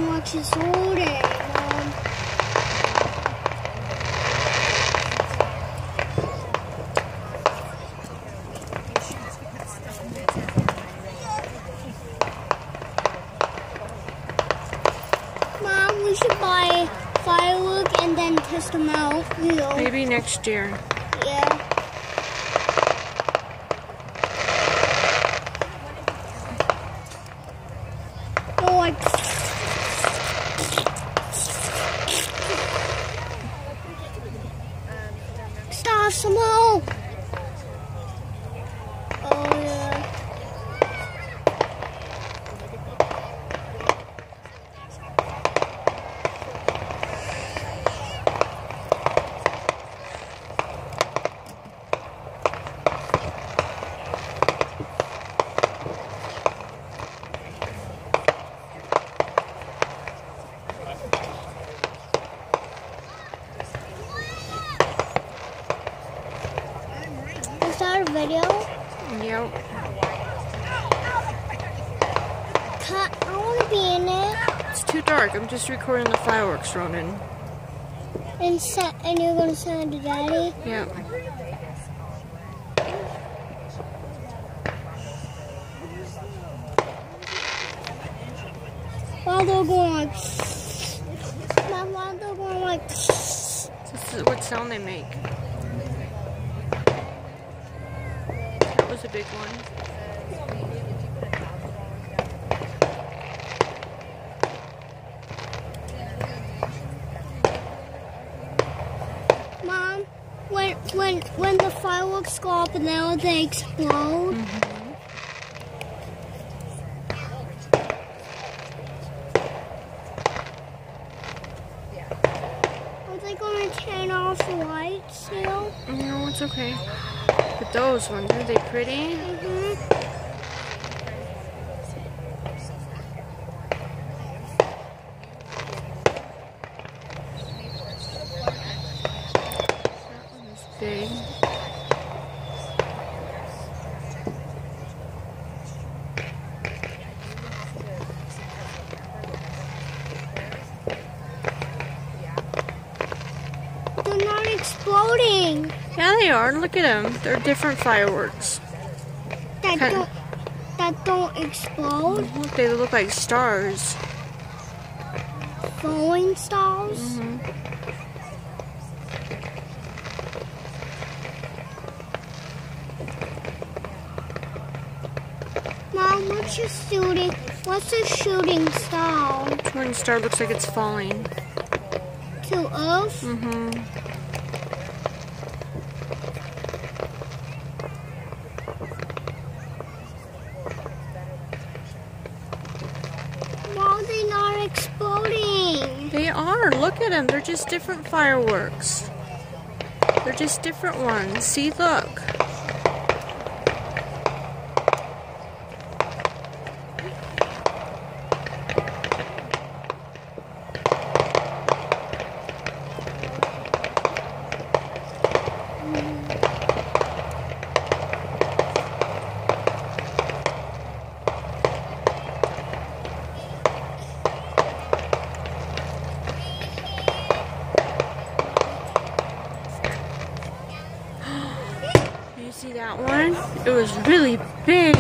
Watch this all day, Mom. Mom, we should buy fireworks and then test them out. You know. Maybe next year. Yeah. Oh, like. Start some more. Oh yeah. Is that a video? Yep. I want to be in it. It's too dark. I'm just recording the fireworks, Ronan. And you're going to send it to Daddy? Yep. While they're going like... Mom, while they're going like... This is what sound they make. That was a big one. Mom, when the fireworks go up and then they explode... Are they going to turn off the lights still? No, it's okay. But those ones, are they pretty? That one's big. They're not exploding. Yeah, they are. Look at them. They're different fireworks. That don't explode. Look, they look like stars. Falling stars. Mom, what's the shooting star? Which one star looks like it's falling? To Earth? Why are they not exploding? They are. Look at them. They're just different fireworks. They're just different ones. See, look. You see that one? It was really big.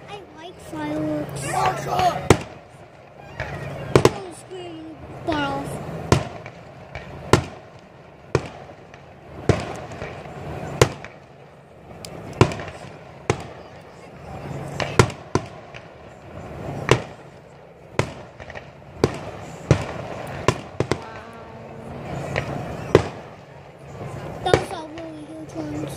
I like fireworks. Oh, scream, ball. Those are really huge ones.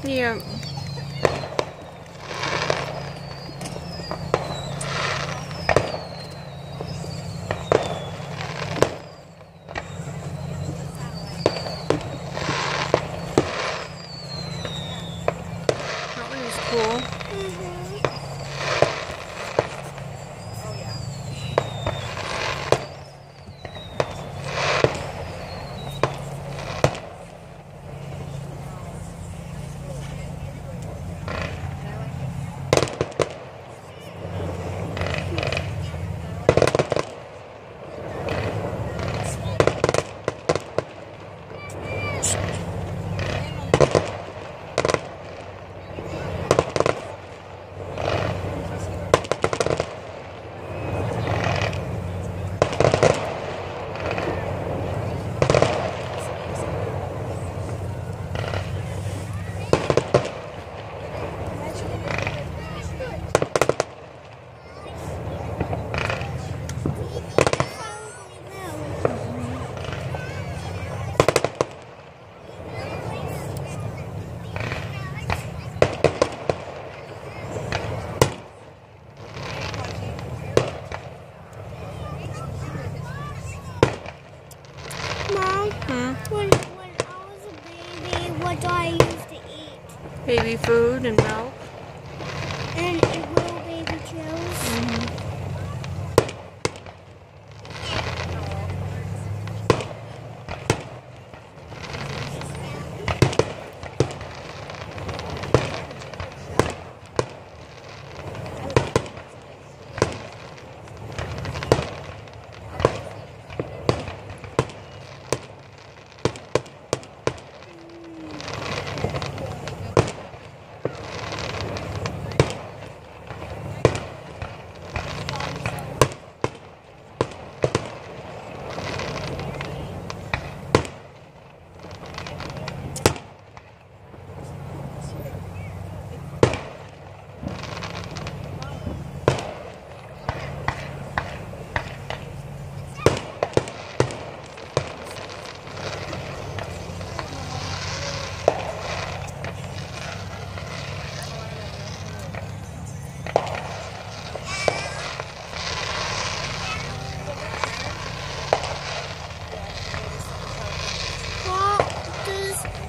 Yeah. That one is cool. When I was a baby, what do I used to eat? Baby food and milk. And little baby chills.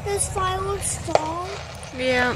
Does fireworks fall? Yeah.